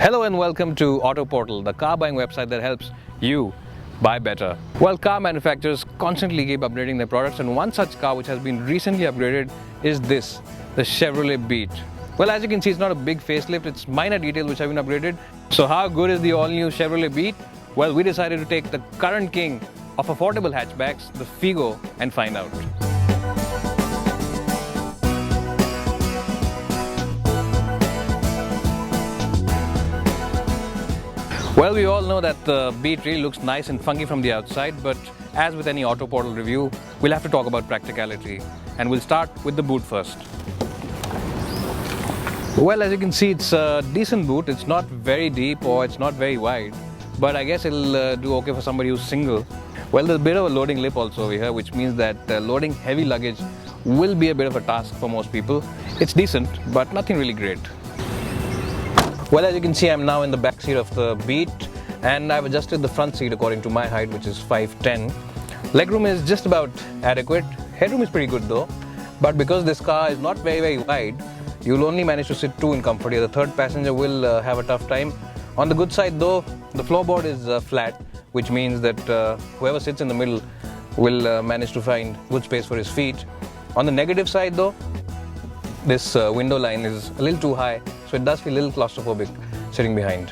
Hello and welcome to Autoportal, the car buying website that helps you buy better. Well, car manufacturers constantly keep upgrading their products, and one such car which has been recently upgraded is this, the Chevrolet Beat. Well, as you can see, it's not a big facelift, it's minor details which have been upgraded. So how good is the all-new Chevrolet Beat? Well, we decided to take the current king of affordable hatchbacks, the Figo, and find out. Well, we all know that the Beat really looks nice and funky from the outside, but as with any Autoportal review, we'll have to talk about practicality. And we'll start with the boot first. Well, as you can see, it's a decent boot. It's not very deep or it's not very wide, but I guess it'll do okay for somebody who's single. Well, there's a bit of a loading lip also over here, which means that loading heavy luggage will be a bit of a task for most people. It's decent, but nothing really great. Well, as you can see, I'm now in the back seat of the Beat, and I've adjusted the front seat according to my height, which is 5'10". Legroom is just about adequate. Headroom is pretty good though, but because this car is not very wide, you'll only manage to sit two in comfort here. The third passenger will have a tough time. On the good side though, the floorboard is flat, which means that whoever sits in the middle will manage to find good space for his feet. On the negative side though, this window line is a little too high, so it does feel a little claustrophobic sitting behind.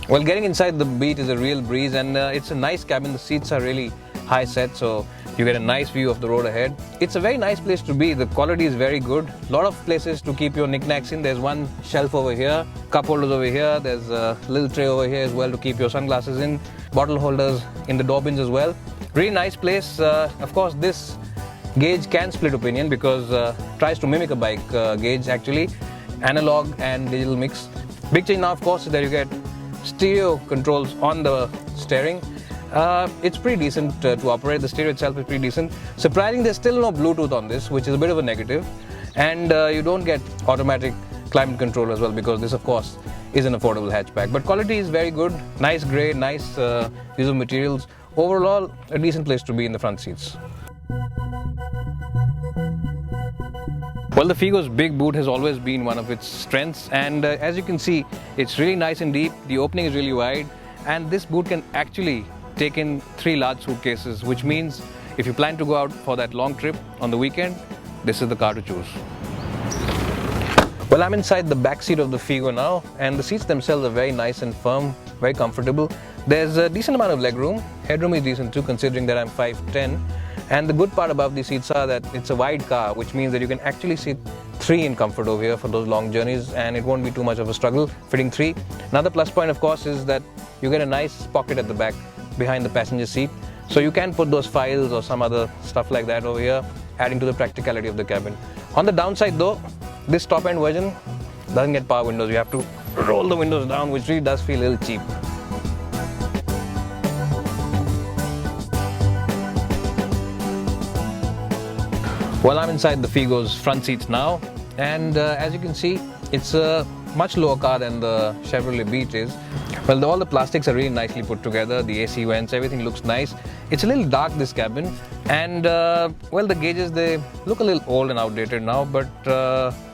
Well, getting inside the Beat is a real breeze, and it's a nice cabin. The seats are really high set, so you get a nice view of the road ahead. It's a very nice place to be. The quality is very good. A lot of places to keep your knickknacks in. There's one shelf over here, cup holders over here, there's a little tray over here as well to keep your sunglasses in, bottle holders in the door bins as well. Really nice place. Of course, this gauge can split opinion because tries to mimic a bike gauge actually, analog and digital mix. Big change now, of course, is that you get stereo controls on the steering. It's pretty decent to operate. The stereo itself is pretty decent. Surprisingly, there's still no Bluetooth on this, which is a bit of a negative, and you don't get automatic climate control as well, because this of course is an affordable hatchback. But quality is very good, nice grey, nice use of materials. Overall, a decent place to be in the front seats. Well, the Figo's big boot has always been one of its strengths, and as you can see, it's really nice and deep. The opening is really wide, and this boot can actually take in 3 large suitcases, which means if you plan to go out for that long trip on the weekend, this is the car to choose. Well, I'm inside the back seat of the Figo now, and the seats themselves are very nice and firm, very comfortable. There's a decent amount of legroom. Headroom is decent too, considering that I'm 5'10". And the good part about these seats are that it's a wide car, which means that you can actually sit 3 in comfort over here for those long journeys, and it won't be too much of a struggle fitting 3. Another plus point, of course, is that you get a nice pocket at the back behind the passenger seat, so you can put those files or some other stuff like that over here, adding to the practicality of the cabin. On the downside though, this top-end version doesn't get power windows. You have to roll the windows down, which really does feel a little cheap. Well, I'm inside the Figo's front seats now, and as you can see, it's a much lower car than the Chevrolet Beat is. Well, all the plastics are really nicely put together, the AC vents, everything looks nice. It's a little dark, this cabin, and well, the gauges, they look a little old and outdated now, but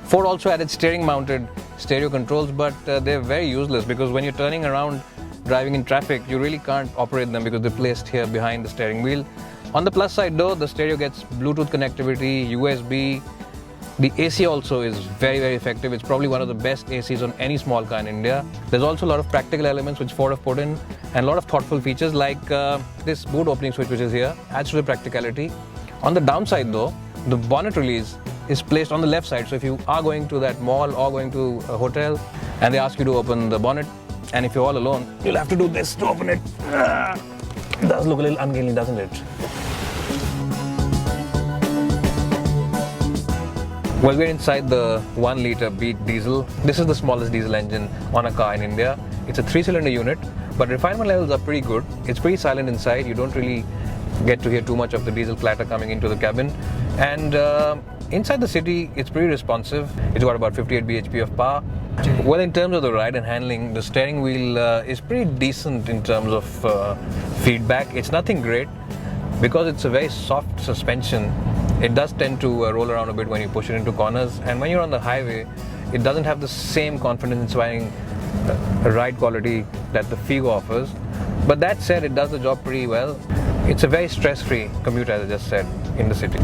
Ford also added steering mounted stereo controls, but they're very useless because when you're turning around driving in traffic, you really can't operate them because they're placed here behind the steering wheel. On the plus side though, the stereo gets Bluetooth connectivity, USB. The AC also is very effective. It's probably one of the best ACs on any small car in India. There's also a lot of practical elements which Ford have put in, and a lot of thoughtful features like this boot opening switch which is here, adds to the practicality. On the downside though, the bonnet release is placed on the left side. So if you are going to that mall or going to a hotel and they ask you to open the bonnet, and if you're all alone, you'll have to do this to open it. It does look a little ungainly, doesn't it? Well, we're inside the 1-litre Beat diesel. This is the smallest diesel engine on a car in India. It's a 3-cylinder unit, but refinement levels are pretty good. It's pretty silent inside. You don't really get to hear too much of the diesel clatter coming into the cabin. And inside the city, it's pretty responsive. It's got about 58 bhp of power. Well, in terms of the ride and handling, the steering wheel is pretty decent in terms of feedback. It's nothing great because it's a very soft suspension. It does tend to roll around a bit when you push it into corners, and when you're on the highway, it doesn't have the same confidence-inspiring ride quality that the Figo offers. But that said, it does the job pretty well. It's a very stress-free commute, as I just said, in the city.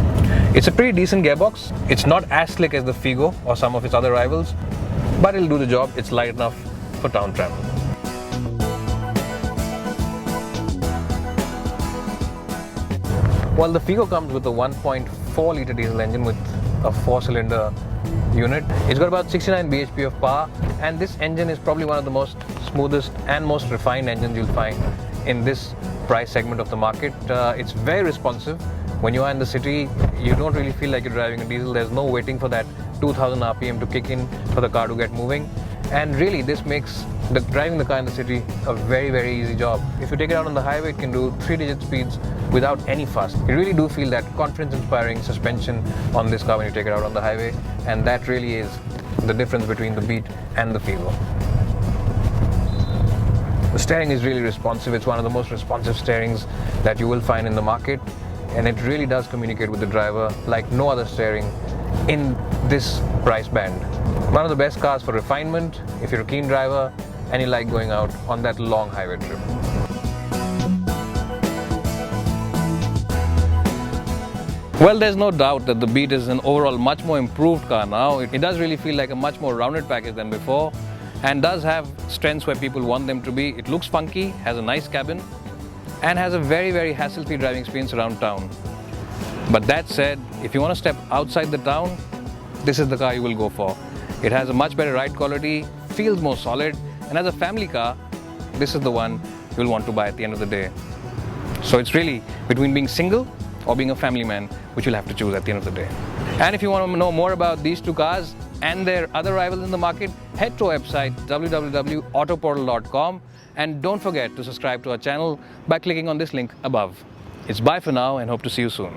It's a pretty decent gearbox. It's not as slick as the Figo or some of its other rivals, but it'll do the job. It's light enough for town travel. Well, the Figo comes with a 1.4 litre diesel engine with a 4-cylinder unit. It's got about 69 bhp of power, and this engine is probably one of the most smoothest and most refined engines you'll find in this price segment of the market. It's very responsive. When you are in the city, you don't really feel like you're driving a diesel. There's no waiting for that 2000 RPM to kick in for the car to get moving. And really, this makes driving the car in the city a very, very easy job. If you take it out on the highway, it can do 3-digit speeds without any fuss. You really do feel that confidence-inspiring suspension on this car when you take it out on the highway, and that really is the difference between the Beat and the Figo. The steering is really responsive. It's one of the most responsive steerings that you will find in the market, and it really does communicate with the driver like no other steering in this price band. One of the best cars for refinement if you're a keen driver and you like going out on that long highway trip. Well, there's no doubt that the Beat is an overall much more improved car now. It does really feel like a much more rounded package than before, and does have strengths where people want them to be. It looks funky, has a nice cabin, and has a very, very hassle-free driving experience around town. But that said, if you want to step outside the town, this is the car you will go for. It has a much better ride quality, feels more solid, and as a family car, this is the one you'll want to buy at the end of the day. So it's really between being single or being a family man, which you'll have to choose at the end of the day. And if you want to know more about these two cars and their other rivals in the market, head to our website www.autoportal.com, and don't forget to subscribe to our channel by clicking on this link above. It's bye for now, and hope to see you soon.